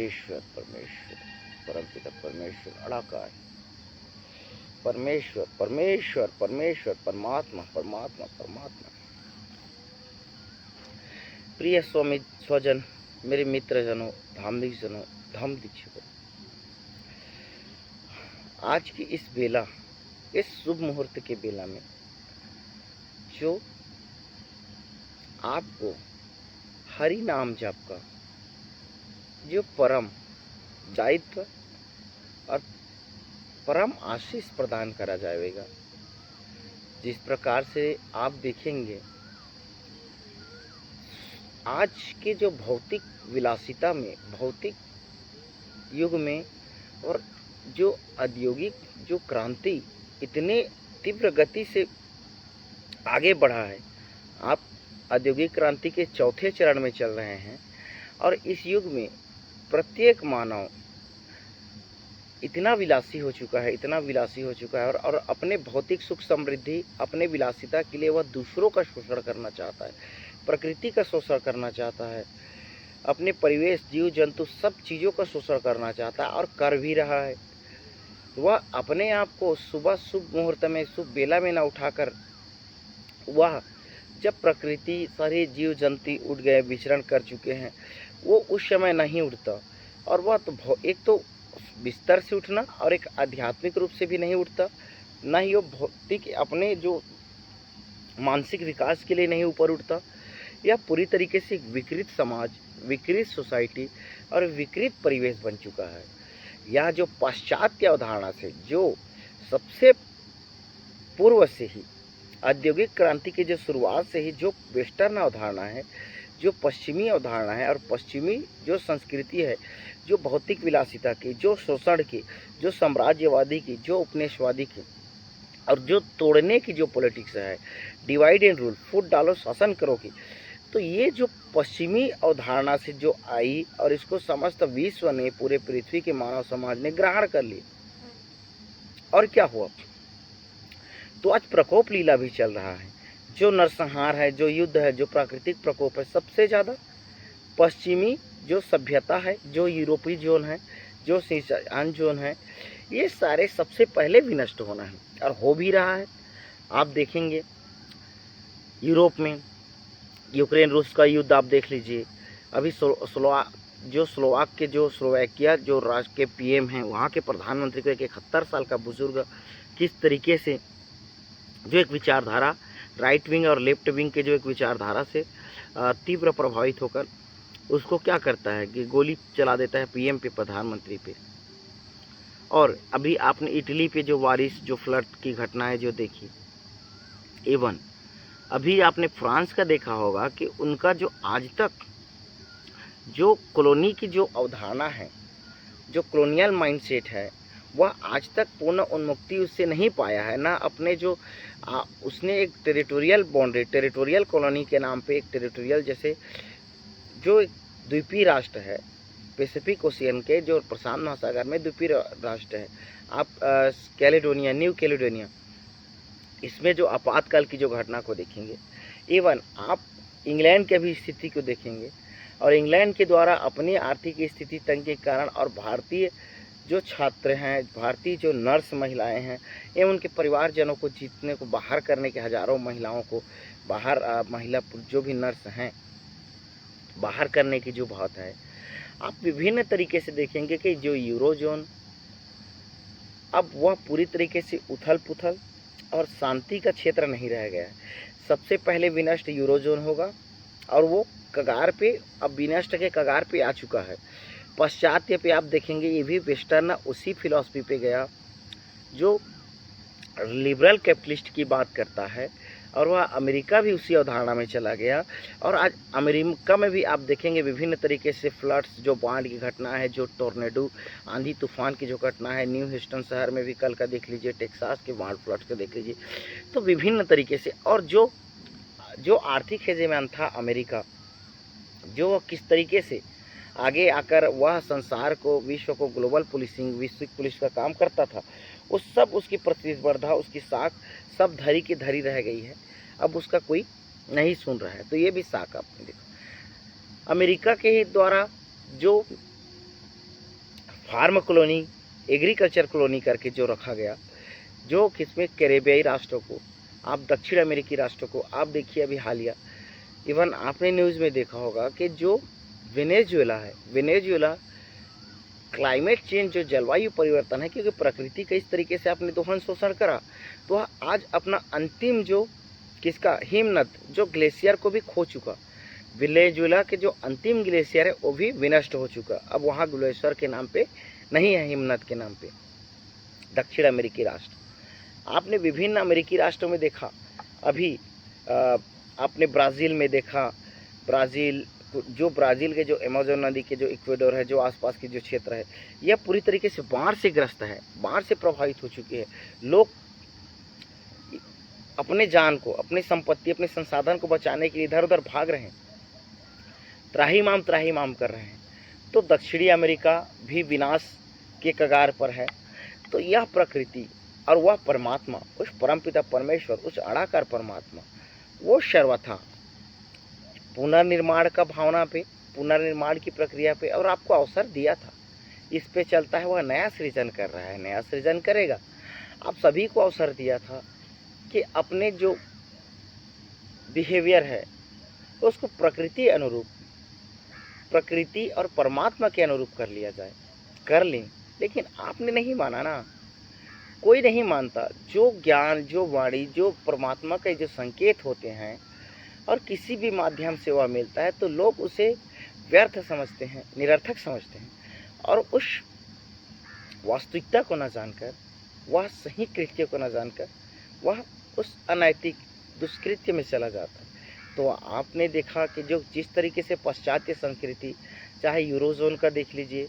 परमेश्वर परमेश्वर परमपिता परमेश्वर अड़ाकार परमेश्वर परमेश्वर परमेश्वर परमात्मा परमात्मा परमात्मा। प्रिय स्वामी स्वजन, मेरे मित्रजनों, धार्मिक जनों, धर्म दीक्षकों, आज की इस बेला, इस शुभ मुहूर्त के बेला में जो आपको हरि नाम जप का जो परम दायित्व और परम आशीष प्रदान करा जाएगा, जिस प्रकार से आप देखेंगे आज के जो भौतिक विलासिता में, भौतिक युग में और जो औद्योगिक जो क्रांति इतने तीव्र गति से आगे बढ़ा है, आप औद्योगिक क्रांति के चौथे चरण में चल रहे हैं और इस युग में प्रत्येक मानव इतना विलासी हो चुका है, इतना विलासी हो चुका है और अपने भौतिक सुख समृद्धि, अपने विलासिता के लिए वह दूसरों का शोषण करना चाहता है, प्रकृति का शोषण करना चाहता है, अपने परिवेश, जीव जंतु सब चीज़ों का शोषण करना चाहता है और कर भी रहा है। वह अपने आप को सुबह शुभ मुहूर्त में, शुभ बेला में न उठाकर, वह जब प्रकृति सारे जीव जंतु उठ गए, विचरण कर चुके हैं, वो उस समय नहीं उठता। और वह तो एक तो बिस्तर से उठना और एक आध्यात्मिक रूप से भी नहीं उठता, ना ही वो भौतिक अपने जो मानसिक विकास के लिए नहीं ऊपर उठता। यह पूरी तरीके से एक विकृत समाज, विकृत सोसाइटी और विकृत परिवेश बन चुका है। यह जो पाश्चात्य अवधारणा से, जो सबसे पूर्व से ही औद्योगिक क्रांति की जो शुरुआत से ही जो वेस्टर्न अवधारणा है, जो पश्चिमी अवधारणा है और पश्चिमी जो संस्कृति है, जो भौतिक विलासिता की, जो शोषण की, जो साम्राज्यवादी की, जो उपनिवेशवादी की और जो तोड़ने की जो पॉलिटिक्स है, डिवाइड एंड रूल, फूट डालो शासन करो की, तो ये जो पश्चिमी अवधारणा से जो आई और इसको समस्त विश्व ने, पूरे पृथ्वी के मानव समाज ने ग्रहण कर ली। और क्या हुआ, तो आज प्रकोप लीला भी चल रहा है। जो नरसंहार है, जो युद्ध है, जो प्राकृतिक प्रकोप है, सबसे ज़्यादा पश्चिमी जो सभ्यता है, जो यूरोपीय जोन है, जो सीजान जोन है, ये सारे सबसे पहले विनष्ट होना है और हो भी रहा है। आप देखेंगे यूरोप में यूक्रेन रूस का युद्ध आप देख लीजिए। अभी स्लोवाकिया जो राष्ट्र के पीएम हैं, वहाँ के प्रधानमंत्री को एक 71 साल का बुजुर्ग किस तरीके से जो एक विचारधारा राइट विंग और लेफ्ट विंग के जो एक विचारधारा से तीव्र प्रभावित होकर उसको क्या करता है कि गोली चला देता है पीएम पे, प्रधानमंत्री पे। और अभी आपने इटली पे जो बारिश, जो फ्लड की घटनाएं जो देखी, एवन अभी आपने फ्रांस का देखा होगा कि उनका जो आज तक जो कॉलोनी की जो अवधारणा है, जो कॉलोनियल माइंडसेट है, वह आज तक पूर्ण उन्मुक्ति उससे नहीं पाया है। ना अपने जो उसने एक टेरिटोरियल बाउंड्री, टेरिटोरियल कॉलोनी के नाम पे एक टेरिटोरियल, जैसे जो एक द्वीपीय राष्ट्र है पैसिफिक ओशियन के, जो प्रशांत महासागर में द्वीपीय राष्ट्र है, आप कैलेडोनिया, न्यू कैलेडोनिया, इसमें जो आपातकाल की जो घटना को देखेंगे, एवं आप इंग्लैंड की भी स्थिति को देखेंगे और इंग्लैंड के द्वारा अपनी आर्थिक स्थिति तंग के कारण और भारतीय जो छात्र हैं, भारतीय जो नर्स महिलाएं हैं एवं उनके परिवारजनों को जीतने को बाहर करने के, हजारों महिलाओं को बाहर, महिला जो भी नर्स हैं बाहर करने की जो बात है, आप विभिन्न तरीके से देखेंगे कि जो यूरोजोन अब वह पूरी तरीके से उथल पुथल और शांति का क्षेत्र नहीं रह गया है। सबसे पहले विनष्ट यूरोजोन होगा और वो कगार पे, अब विनष्ट के कगार पे आ चुका है। पाश्चात्य पे आप देखेंगे, ये भी वेस्टर्न उसी फिलॉसफी पे गया जो लिबरल कैपिटलिस्ट की बात करता है और वह अमेरिका भी उसी अवधारणा में चला गया। और आज अमेरिका में भी आप देखेंगे विभिन्न तरीके से फ्लड्स, जो बाढ़ की घटना है, जो टोर्नेडो आंधी तूफान की जो घटना है, न्यू ह्यूस्टन शहर में भी कल का देख लीजिए, टेक्सास के बाढ़ फ्लड्स का देख लीजिए, तो विभिन्न तरीके से। और जो आर्थिक हेजेमन था अमेरिका, जो किस तरीके से आगे आकर वह संसार को, विश्व को ग्लोबल पुलिसिंग, वैश्विक पुलिस का काम करता था, उस सब उसकी प्रतिस्पर्धा, उसकी साख सब धरी की धरी रह गई है। अब उसका कोई नहीं सुन रहा है। तो ये भी साख आपने देखा अमेरिका के ही द्वारा जो फार्म कॉलोनी, एग्रीकल्चर कॉलोनी करके जो रखा गया, जो किसमें कैरेबियाई राष्ट्रों को, आप दक्षिण अमेरिकी राष्ट्रों को, आप देखिए अभी हालिया इवन आपने न्यूज़ में देखा होगा कि जो वेनेजुएला है, वेनेजुएला क्लाइमेट चेंज जो जलवायु परिवर्तन है, क्योंकि प्रकृति का इस तरीके से आपने दोहन शोषण करा, तो वह आज अपना अंतिम जो किसका हिमनद जो ग्लेशियर को भी खो चुका। वेनेजुएला के जो अंतिम ग्लेशियर है वो भी विनष्ट हो चुका। अब वहाँ ग्लेशियर के नाम पे नहीं है, हिमनद के नाम पे। दक्षिण अमेरिकी राष्ट्र, आपने विभिन्न अमेरिकी राष्ट्रों में देखा, अभी आपने ब्राज़ील में देखा, ब्राज़ील के जो अमेज़न नदी के जो इक्वेडोर है, जो आसपास के जो क्षेत्र है, यह पूरी तरीके से बाढ़ से ग्रस्त है, बाढ़ से प्रभावित हो चुके हैं। लोग अपने जान को, अपनी संपत्ति, अपने संसाधन को बचाने के लिए इधर उधर भाग रहे हैं, त्राहिमाम कर रहे हैं। तो दक्षिणी अमेरिका भी विनाश के कगार पर है। तो यह प्रकृति और वह परमात्मा, उस परमपिता परमेश्वर, उस अड़ाकार परमात्मा, वो सर्वथा पुनर्निर्माण का भावना पे, पुनर्निर्माण की प्रक्रिया पे और आपको अवसर दिया था, इस पे चलता है। वह नया सृजन कर रहा है, नया सृजन करेगा। आप सभी को अवसर दिया था कि अपने जो बिहेवियर है उसको प्रकृति अनुरूप, प्रकृति और परमात्मा के अनुरूप कर लिया जाए, कर लें। लेकिन आपने नहीं माना ना, कोई नहीं मानता। जो ज्ञान, जो वाणी, जो परमात्मा के जो संकेत होते हैं और किसी भी माध्यम से वह मिलता है, तो लोग उसे व्यर्थ समझते हैं, निरर्थक समझते हैं और उस वास्तविकता को न जानकर, वह सही कृत्य को न जानकर, वह उस अनैतिक दुष्कृत्य में चला जाता है। तो आपने देखा कि जो जिस तरीके से पाश्चात्य संस्कृति, चाहे यूरोजोन का देख लीजिए,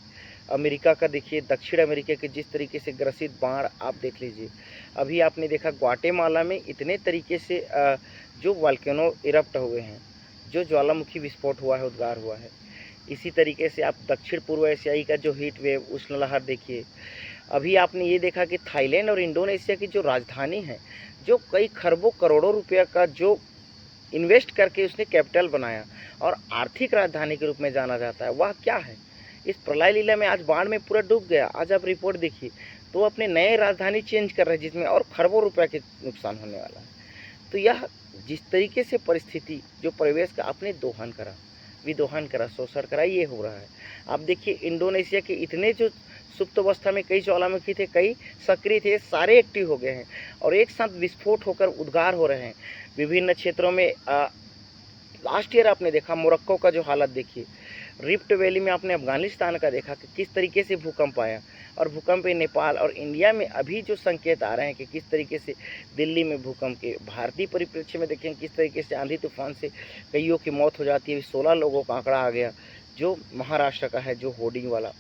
अमेरिका का देखिए, दक्षिण अमेरिका के जिस तरीके से ग्रसित बाढ़ आप देख लीजिए। अभी आपने देखा ग्वाटेमाला में इतने तरीके से जो वोल्केनो इरप्ट हुए हैं, जो ज्वालामुखी विस्फोट हुआ है, उद्गार हुआ है। इसी तरीके से आप दक्षिण पूर्व एशियाई का जो हीट वेव, उष्ण लहर देखिए। अभी आपने ये देखा कि थाईलैंड और इंडोनेशिया की जो राजधानी है, जो कई खरबों करोड़ों रुपया का जो इन्वेस्ट करके उसने कैपिटल बनाया और आर्थिक राजधानी के रूप में जाना जाता है, वह क्या है? इस प्रलय लीला में आज बाढ़ में पूरा डूब गया। आज आप रिपोर्ट देखिए तो अपने नए राजधानी चेंज कर रहे हैं, जिसमें और खरबों रुपया के नुकसान होने वाला है। तो यह जिस तरीके से परिस्थिति, जो परिवेश का आपने दोहन करा, विदोहन करा, शोषण करा, ये हो रहा है। आप देखिए इंडोनेशिया के इतने जो सुप्त अवस्था में कई ज्वालामुखी थे, कई सक्रिय थे, सारे एक्टिव हो गए हैं और एक साथ विस्फोट होकर उद्गार हो रहे हैं विभिन्न क्षेत्रों में। लास्ट ईयर आपने देखा मोरक्को का जो हालत देखिए, रिफ्ट वैली में आपने अफगानिस्तान का देखा कि किस तरीके से भूकंप आया, और भूकंप में नेपाल और इंडिया में अभी जो संकेत आ रहे हैं कि किस तरीके से दिल्ली में भूकंप के भारतीय परिप्रेक्ष्य में देखें किस तरीके से आंधी तूफान से कईयों की मौत हो जाती है। 16 लोगों का आंकड़ा आ गया जो महाराष्ट्र का है, जो होर्डिंग वाला।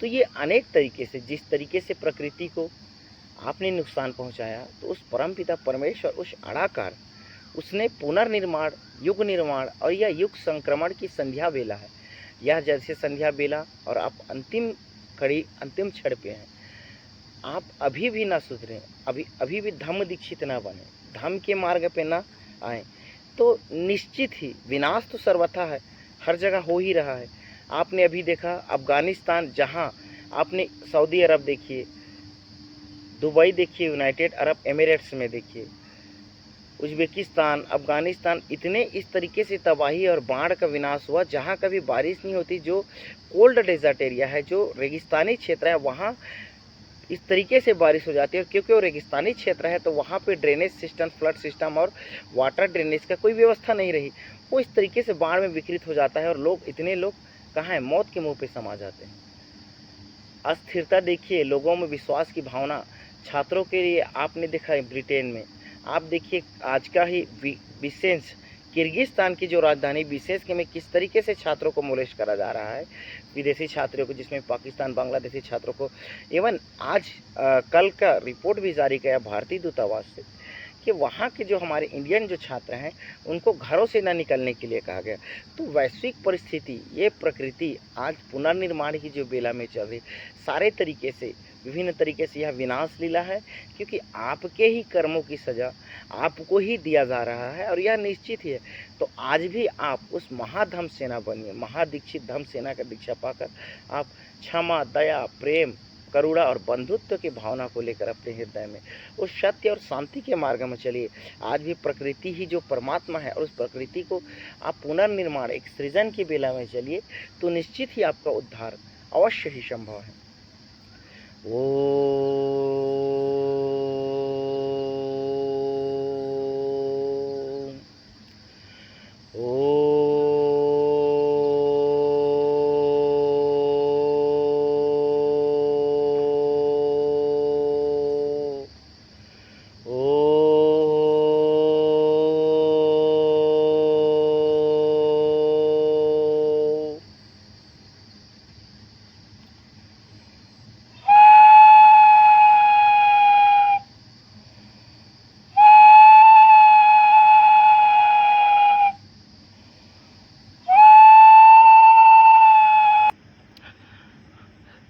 तो ये अनेक तरीके से, जिस तरीके से प्रकृति को आपने नुकसान पहुंचाया, तो उस परमपिता परमेश्वर, उस अड़ाकार, उसने पुनर्निर्माण, युग निर्माण और यह युग संक्रमण की संध्या बेला है। यह जैसे संध्या बेला और आप अंतिम कड़ी, अंतिम क्षण पे हैं। आप अभी भी ना सुधरें, अभी भी धम्म दीक्षित ना बने, धम्म के मार्ग पे ना आए, तो निश्चित ही विनाश तो सर्वथा है, हर जगह हो ही रहा है। आपने अभी देखा अफगानिस्तान, जहां आपने सऊदी अरब देखिए, दुबई देखिए, यूनाइटेड अरब एमिरेट्स में देखिए, उज्बेकिस्तान, अफगानिस्तान, इतने इस तरीके से तबाही और बाढ़ का विनाश हुआ। जहाँ कभी बारिश नहीं होती, जो कोल्ड डेजर्ट एरिया है, जो रेगिस्तानी क्षेत्र है, वहाँ इस तरीके से बारिश हो जाती है। और क्योंकि वो रेगिस्तानी क्षेत्र है तो वहाँ पे ड्रेनेज सिस्टम, फ्लड सिस्टम और वाटर ड्रेनेज का कोई व्यवस्था नहीं रही, वो इस तरीके से बाढ़ में विकृत हो जाता है और लोग, इतने लोग कहाँ हैं, मौत के मुँह पे समा जाते हैं। अस्थिरता देखिए, लोगों में विश्वास की भावना। छात्रों के लिए आपने देखा है ब्रिटेन में, आप देखिए आज का ही विशेष किर्गिस्तान की जो राजधानी बिशकेक के में किस तरीके से छात्रों को मोलेस्ट करा जा रहा है, विदेशी छात्रों को, जिसमें पाकिस्तान, बांग्लादेशी छात्रों को। इवन आज कल का रिपोर्ट भी जारी किया भारतीय दूतावास से कि वहाँ के जो हमारे इंडियन जो छात्र हैं उनको घरों से न निकलने के लिए कहा गया। तो वैश्विक परिस्थिति, ये प्रकृति आज पुनर्निर्माण की जो बेला में चल रही, सारे तरीके से विभिन्न तरीके से यह विनाश लीला है, क्योंकि आपके ही कर्मों की सज़ा आपको ही दिया जा रहा है और यह निश्चित ही है। तो आज भी आप उस महाधम सेना बनिए, महादीक्षित धम सेना का दीक्षा पाकर आप क्षमा, दया, प्रेम, करुणा और बंधुत्व की भावना को लेकर अपने हृदय में उस सत्य और शांति के मार्ग में चलिए। आज भी प्रकृति ही जो परमात्मा है और उस प्रकृति को आप पुनर्निर्माण, एक सृजन की बेला में चलिए, तो निश्चित ही आपका उद्धार अवश्य ही संभव है।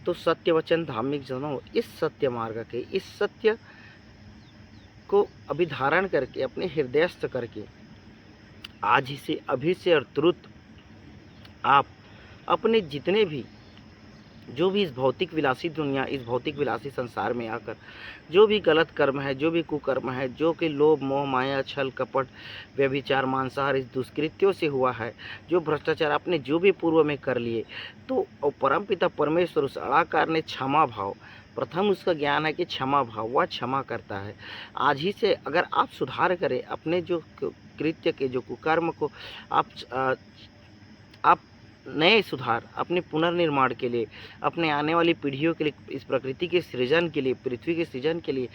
तो सत्य वचन धार्मिक जनों, इस सत्य मार्ग के, इस सत्य को अभिधारण करके, अपने हृदयस्थ करके, आज ही से, अभी से और तुरंत आप अपने जितने भी, जो भी इस भौतिक विलासी दुनिया, इस भौतिक विलासी संसार में आकर जो भी गलत कर्म है, जो भी कुकर्म है, जो कि लोभ, मोह, माया, छल, कपट, व्यभिचार, मांसाहार, इस दुष्कृत्यों से हुआ है, जो भ्रष्टाचार आपने जो भी पूर्व में कर लिए, तो परमपिता परमेश्वर उस आकार ने क्षमा भाव, प्रथम उसका ज्ञान है कि क्षमा भाव, वह क्षमा करता है। आज ही से अगर आप सुधार करें अपने जो कृत्य के, जो कुकर्म को आप नए सुधार, अपने पुनर्निर्माण के लिए, अपने आने वाली पीढ़ियों के लिए, इस प्रकृति के सृजन के लिए, पृथ्वी के सृजन के लिए,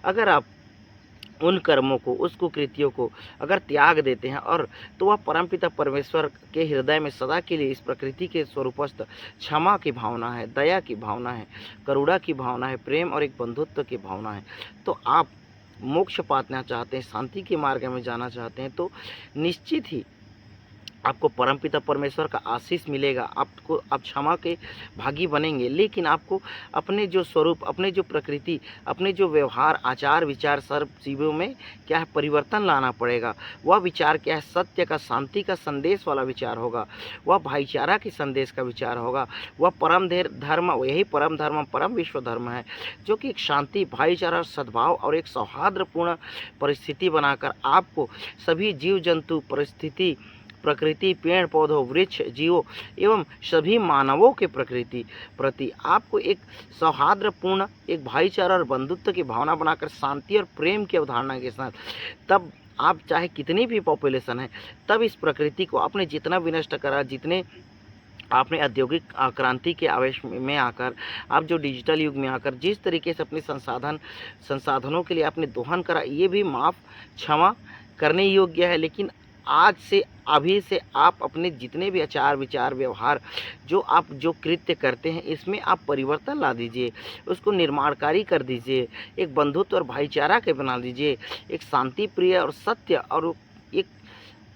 अगर आप उन कर्मों को, उस कुकृतियों को अगर त्याग देते हैं, और तो वह परमपिता परमेश्वर के हृदय में सदा के लिए इस प्रकृति के स्वरूपस्थ क्षमा की भावना है, दया की भावना है, करुणा की भावना है, प्रेम और एक बंधुत्व की भावना है। तो आप मोक्ष पाना चाहते हैं, शांति के मार्ग में जाना चाहते हैं, तो निश्चित ही आपको परमपिता परमेश्वर का आशीष मिलेगा। आपको आप क्षमा के भागी बनेंगे, लेकिन आपको अपने जो स्वरूप, अपने जो प्रकृति, अपने जो व्यवहार, आचार विचार, सर्व जीवों में क्या है, परिवर्तन लाना पड़ेगा। वह विचार क्या है, सत्य का, शांति का संदेश वाला विचार होगा, वह भाईचारा के संदेश का विचार होगा, वह परम धर्म, यही परम धर्म, परम विश्व धर्म है, जो कि एक शांति, भाईचारा, सद्भाव और एक सौहार्दपूर्ण परिस्थिति बनाकर आपको सभी जीव जंतु, परिस्थिति, प्रकृति, पेड़ पौधों, वृक्ष, जीवों एवं सभी मानवों के प्रकृति प्रति आपको एक सौहार्दपूर्ण, एक भाईचारा और बंधुत्व की भावना बनाकर, शांति और प्रेम की अवधारणा के साथ, तब आप चाहे कितनी भी पॉपुलेशन है, तब इस प्रकृति को आपने जितना विनष्ट करा, जितने आपने औद्योगिक क्रांति के आवेश में आकर, आप जो डिजिटल युग में आकर जिस तरीके से अपने संसाधनों के लिए आपने दोहन करा, ये भी माफ़, क्षमा करने योग्य है। लेकिन आज से, अभी से आप अपने जितने भी आचार विचार, व्यवहार, जो आप जो कृत्य करते हैं, इसमें आप परिवर्तन ला दीजिए, उसको निर्माणकारी कर दीजिए, एक बंधुत्व और भाईचारा के बना दीजिए, एक शांति प्रिय और सत्य और एक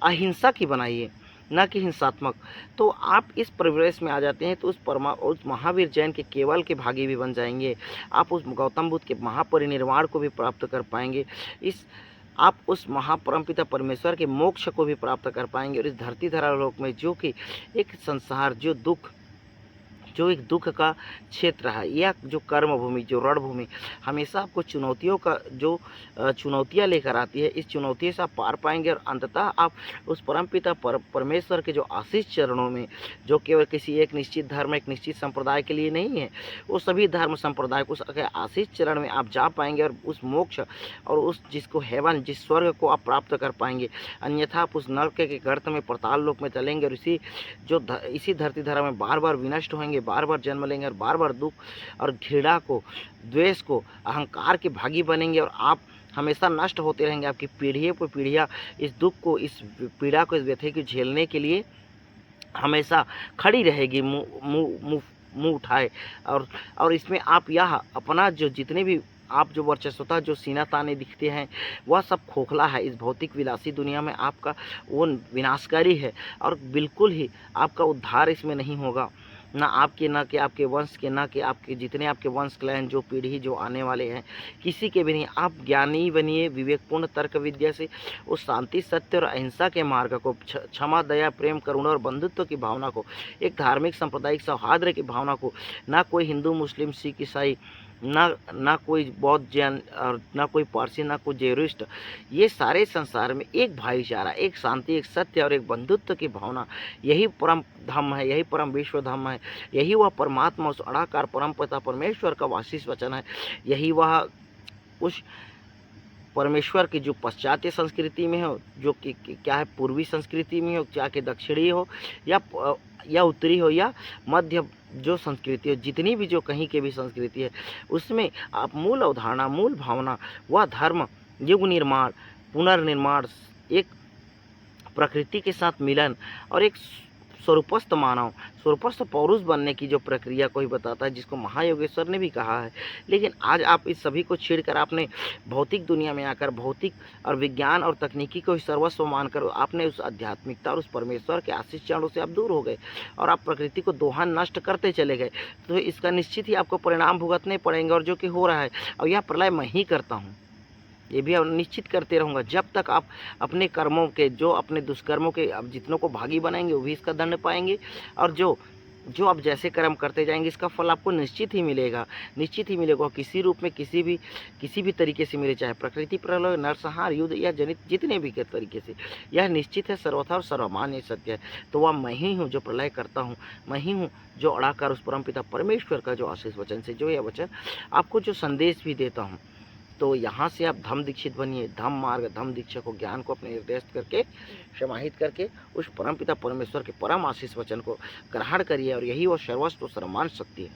अहिंसा की बनाइए, न कि हिंसात्मक। तो आप इस परिवेश में आ जाते हैं, तो उस महावीर जैन के केवल के भागी भी बन जाएंगे। आप उस गौतम बुद्ध के महापरिनिर्वाण को भी प्राप्त कर पाएंगे। आप उस महापरमपिता परमेश्वर के मोक्ष को भी प्राप्त कर पाएंगे। और इस धरती धरा लोक में जो कि एक संसार, जो एक दुख का क्षेत्र है, या जो कर्म भूमि, जो रण भूमि हमेशा आपको चुनौतियों का, जो चुनौतियां लेकर आती है, इस चुनौती से आप पार पाएंगे और अंततः आप उस परमपिता परमेश्वर के जो आशीष चरणों में, जो केवल किसी एक निश्चित धर्म, एक निश्चित संप्रदाय के लिए नहीं है, वो सभी धर्म संप्रदाय को आशीष चरण में आप जा पाएंगे और उस मोक्ष और उस जिसको हेवन, जिस स्वर्ग को आप प्राप्त कर पाएंगे। अन्यथा आप उस नरक के गर्त में, पाताल लोक में चलेंगे और इसी धरती धरा में बार बार विनष्ट होंगे, बार बार जन्म लेंगे और बार बार दुख और घृणा को, द्वेष को, अहंकार के भागी बनेंगे और आप हमेशा नष्ट होते रहेंगे। आपकी पीढ़ी पर पीढ़ियाँ इस दुख को, इस पीड़ा को, इस व्यथा को झेलने के लिए हमेशा खड़ी रहेगी, मुँह उठाए। और इसमें आप यह अपना जो जितने भी आप जो वर्चस्वता, जो सीना ताने दिखते हैं, वह सब खोखला है। इस भौतिक विलासी दुनिया में आपका वो विनाशकारी है और बिल्कुल ही आपका उद्धार इसमें नहीं होगा। ना आपके, ना कि आपके वंश के, ना कि आपके जितने आपके वंश क्लैन जो पीढ़ी जो आने वाले हैं, किसी के भी नहीं। आप ज्ञानी बनिए, विवेकपूर्ण तर्क विद्या से उस शांति, सत्य और अहिंसा के मार्ग को, क्षमा, दया, प्रेम, करुणा और बंधुत्व की भावना को, एक धार्मिक सांप्रदायिक सौहार्द की भावना को, ना कोई हिंदू, मुस्लिम, सिख, ईसाई, ना कोई बौद्ध, जैन और ना कोई पारसी, ना कोई जैनिस्ट, ये सारे संसार में एक भाईचारा, एक शांति, एक सत्य और एक बंधुत्व की भावना, यही परम धाम है, यही परम विश्व धाम है, यही वह परमात्मा उस अड़ाकार परम पिता परमेश्वर का आशीष वचन है, यही वह उस परमेश्वर की जो पाश्चात्य संस्कृति में हो, जो कि क्या है पूर्वी संस्कृति में हो, क्या कि दक्षिणी हो या उत्तरी हो या मध्य जो संस्कृति हो, जितनी भी जो कहीं की भी संस्कृति है, उसमें आप मूल अवधारणा, मूल भावना, वह धर्म, युग निर्माण, पुनर्निर्माण, एक प्रकृति के साथ मिलन और एक स्वरूपस्थ मानव, स्वरूपस्थ पौरुष बनने की जो प्रक्रिया को ही बताता है, जिसको महायोगेश्वर ने भी कहा है। लेकिन आज आप इस सभी को छेड़कर आपने भौतिक दुनिया में आकर भौतिक और विज्ञान और तकनीकी को ही सर्वस्व मानकर आपने उस आध्यात्मिकता और उस परमेश्वर के आशीष चरणों से आप दूर हो गए और आप प्रकृति को दोहा नष्ट करते चले गए। तो इसका निश्चित ही आपको परिणाम भुगतने पड़ेंगे, और जो कि हो रहा है। और यह प्रलय मैं ही करता हूँ, ये भी निश्चित करते रहूँगा। जब तक आप अपने कर्मों के, जो अपने दुष्कर्मों के आप जितनों को भागी बनाएंगे, वो भी इसका दंड पाएंगे, और जो आप जैसे कर्म करते जाएंगे, इसका फल आपको निश्चित ही मिलेगा, निश्चित ही मिलेगा। किसी रूप में, किसी भी तरीके से मिले, चाहे प्रकृति प्रलय, नरसंहार, युद्ध या जनित जितने भी के तरीके से, यह निश्चित है, सर्वथा और सर्वमान्य सत्य है। तो वह मैं ही हूँ जो प्रलय करता हूँ, मैं ही हूँ जो अड़ाकर उस परमपिता परमेश्वर का जो आशीष वचन से, जो यह वचन आपको जो संदेश भी देता हूँ। तो यहाँ से आप धम्म दीक्षित बनिए, धम्म मार्ग, धम्म दीक्षा को, ज्ञान को अपने निर्देश करके, समाहित करके उस परमपिता परमेश्वर के परम आशीष वचन को ग्रहण करिए, और यही वो सर्वस्व सर्वमान शक्ति है।